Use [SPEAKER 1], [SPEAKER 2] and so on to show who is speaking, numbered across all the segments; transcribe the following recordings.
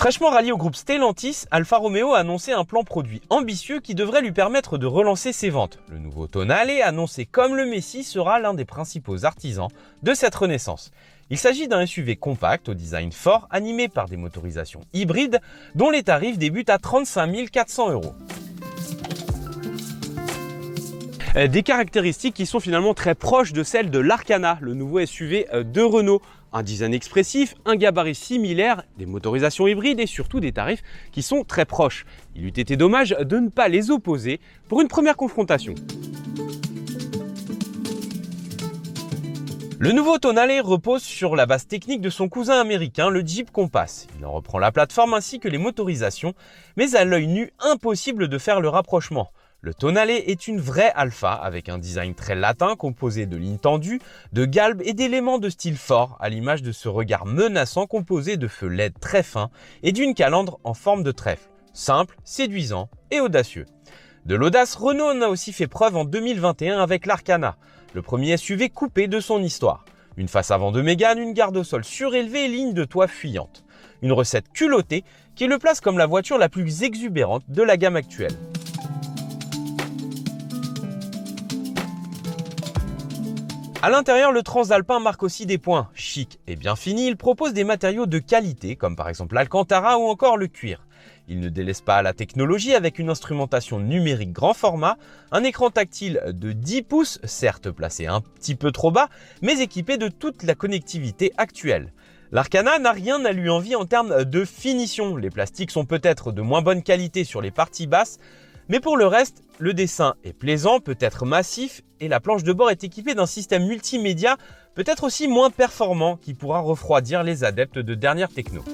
[SPEAKER 1] Fraîchement rallié au groupe Stellantis, Alfa Romeo a annoncé un plan produit ambitieux qui devrait lui permettre de relancer ses ventes. Le nouveau Tonale, annoncé comme le Messie, sera l'un des principaux artisans de cette renaissance. Il s'agit d'un SUV compact au design fort, animé par des motorisations hybrides, dont les tarifs débutent à 35 400 €. Des caractéristiques qui sont finalement très proches de celles de l'Arcana, le nouveau SUV de Renault. Un design expressif, un gabarit similaire, des motorisations hybrides et surtout des tarifs qui sont très proches. Il eût été dommage de ne pas les opposer pour une première confrontation. Le nouveau Tonale repose sur la base technique de son cousin américain, le Jeep Compass. Il en reprend la plateforme ainsi que les motorisations, mais à l'œil nu, impossible de faire le rapprochement. Le Tonale est une vraie Alfa avec un design très latin composé de lignes tendues, de galbes et d'éléments de style fort à l'image de ce regard menaçant composé de feux LED très fins et d'une calandre en forme de trèfle. Simple, séduisant et audacieux. De l'audace, Renault en a aussi fait preuve en 2021 avec l'Arcana, le premier SUV coupé de son histoire. Une face avant de Mégane, une garde au sol surélevée et ligne de toit fuyante. Une recette culottée qui le place comme la voiture la plus exubérante de la gamme actuelle. À l'intérieur, le Transalpin marque aussi des points. Chic et bien fini, il propose des matériaux de qualité, comme par exemple l'Alcantara ou encore le cuir. Il ne délaisse pas la technologie avec une instrumentation numérique grand format, un écran tactile de 10 pouces, certes placé un petit peu trop bas, mais équipé de toute la connectivité actuelle. L'Arcana n'a rien à lui envier en termes de finition. Les plastiques sont peut-être de moins bonne qualité sur les parties basses, mais pour le reste, le dessin est plaisant, peut être massif et la planche de bord est équipée d'un système multimédia peut-être aussi moins performant qui pourra refroidir les adeptes de dernière techno.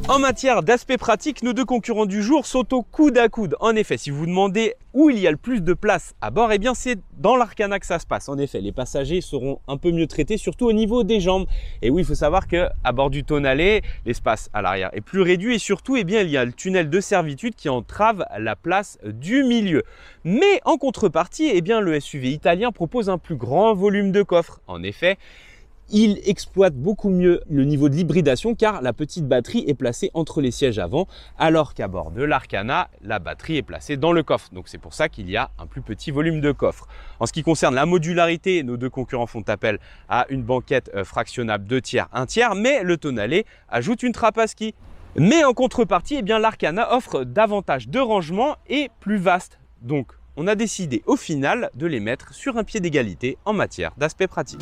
[SPEAKER 1] En matière d'aspect pratique, nos deux concurrents du jour sont au coude à coude. En effet, si vous vous demandez où il y a le plus de place à bord, eh bien c'est dans l'Arcana que ça se passe. En effet, les passagers seront un peu mieux traités, surtout au niveau des jambes. Et oui, il faut savoir qu'à bord du Tonale, l'espace à l'arrière est plus réduit et surtout, eh bien, il y a le tunnel de servitude qui entrave la place du milieu. Mais en contrepartie, eh bien, le SUV italien propose un plus grand volume de coffre. En effet, il exploite beaucoup mieux le niveau de l'hybridation car la petite batterie est placée entre les sièges avant alors qu'à bord de l'Arcana, la batterie est placée dans le coffre. Donc c'est pour ça qu'il y a un plus petit volume de coffre. En ce qui concerne la modularité, nos deux concurrents font appel à une banquette fractionnable 2 tiers, 1 tiers, mais le Tonale ajoute une trappe à ski. Mais en contrepartie, eh bien, l'Arcana offre davantage de rangement et plus vaste. Donc on a décidé au final de les mettre sur un pied d'égalité en matière d'aspect pratique.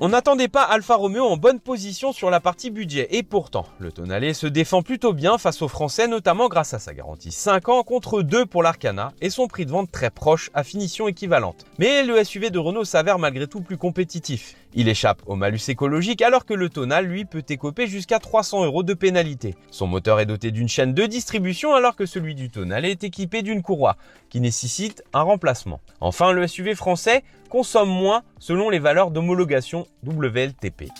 [SPEAKER 1] On n'attendait pas Alfa Romeo en bonne position sur la partie budget et pourtant, le Tonale se défend plutôt bien face aux Français, notamment grâce à sa garantie 5 ans contre 2 pour l'Arcana et son prix de vente très proche à finition équivalente. Mais le SUV de Renault s'avère malgré tout plus compétitif. Il échappe au malus écologique alors que le Tonale, lui, peut écoper jusqu'à 300 € de pénalité. Son moteur est doté d'une chaîne de distribution alors que celui du Tonale est équipé d'une courroie qui nécessite un remplacement. Enfin, le SUV français consomme moins selon les valeurs d'homologation WLTP.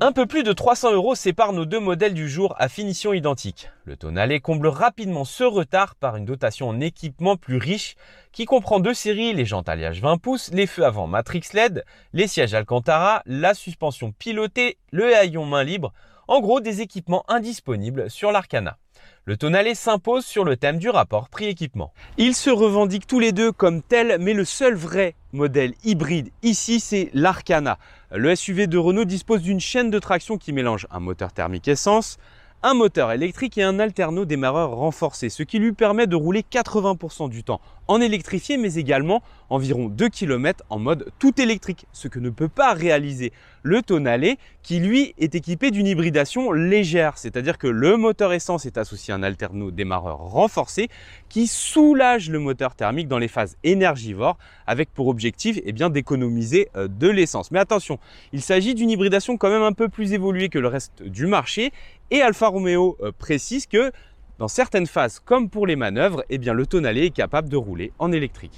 [SPEAKER 1] Un peu plus de 300 € séparent nos deux modèles du jour à finition identique. Le Tonale comble rapidement ce retard par une dotation en équipement plus riche qui comprend 2 séries, les jantes alliage 20 pouces, les feux avant Matrix LED, les sièges Alcantara, la suspension pilotée, le haillon main libre, en gros des équipements indisponibles sur l'Arcana. Le Tonale s'impose sur le thème du rapport prix-équipement. Ils se revendiquent tous les deux comme tels, mais le seul vrai modèle hybride ici, c'est l'Arcana. Le SUV de Renault dispose d'une chaîne de traction qui mélange un moteur thermique essence, un moteur électrique et un alterno démarreur renforcé, ce qui lui permet de rouler 80% du temps en électrifié, mais également environ 2 km en mode tout électrique, ce que ne peut pas réaliser le Tonale qui lui est équipé d'une hybridation légère, c'est-à-dire que le moteur essence est associé à un alterno démarreur renforcé qui soulage le moteur thermique dans les phases énergivores avec pour objectif d'économiser de l'essence. Mais attention, il s'agit d'une hybridation quand même un peu plus évoluée que le reste du marché et Alfa Romeo précise que dans certaines phases comme pour les manœuvres, le Tonale est capable de rouler en électrique.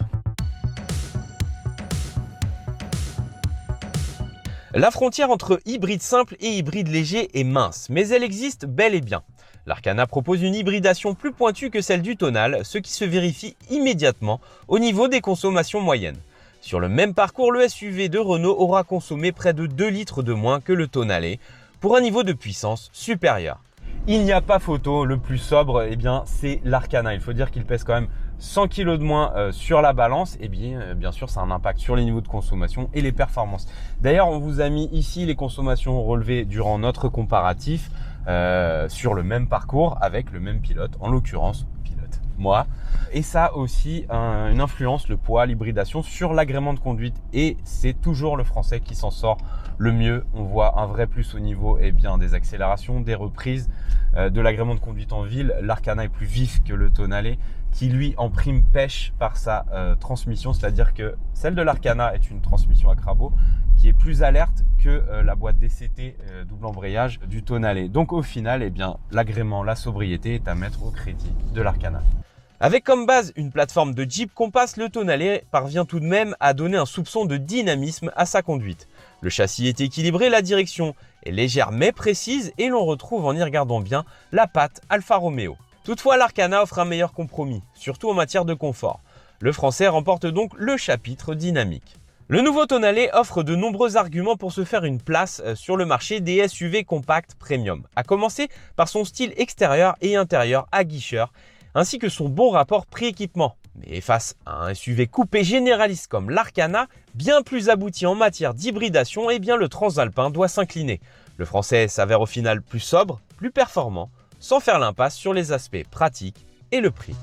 [SPEAKER 1] La frontière entre hybride simple et hybride léger est mince, mais elle existe bel et bien. L'Arcana propose une hybridation plus pointue que celle du Tonale, ce qui se vérifie immédiatement au niveau des consommations moyennes. Sur le même parcours, le SUV de Renault aura consommé près de 2 litres de moins que le Tonale, pour un niveau de puissance supérieur. Il n'y a pas photo, le plus sobre, c'est l'Arcana. Il faut dire qu'il pèse quand même 100 kg de moins sur la balance. Et bien sûr, ça a un impact sur les niveaux de consommation et les performances. D'ailleurs, on vous a mis ici les consommations relevées durant notre comparatif sur le même parcours avec le même pilote, en l'occurrence, moi. Et ça a aussi une influence, le poids, l'hybridation sur l'agrément de conduite. Et c'est toujours le français qui s'en sort le mieux. On voit un vrai plus au niveau des accélérations, des reprises, de l'agrément de conduite en ville. L'Arcana est plus vif que le Tonale, qui lui en prime pêche par sa transmission. C'est-à-dire que celle de l'Arcana est une transmission à crabot qui est plus alerte que la boîte DCT double embrayage du Tonale. Donc au final, l'agrément, la sobriété est à mettre au crédit de l'Arcana. Avec comme base une plateforme de Jeep Compass, le Tonale parvient tout de même à donner un soupçon de dynamisme à sa conduite. Le châssis est équilibré, la direction est légère mais précise et l'on retrouve en y regardant bien la patte Alfa Romeo. Toutefois, l'Arcana offre un meilleur compromis, surtout en matière de confort. Le français remporte donc le chapitre dynamique. Le nouveau Tonale offre de nombreux arguments pour se faire une place sur le marché des SUV compacts premium, à commencer par son style extérieur et intérieur aguicheur, ainsi que son bon rapport prix-équipement. Mais face à un SUV coupé généraliste comme l'Arcana, bien plus abouti en matière d'hybridation, le Transalpin doit s'incliner. Le français s'avère au final plus sobre, plus performant, sans faire l'impasse sur les aspects pratiques et le prix.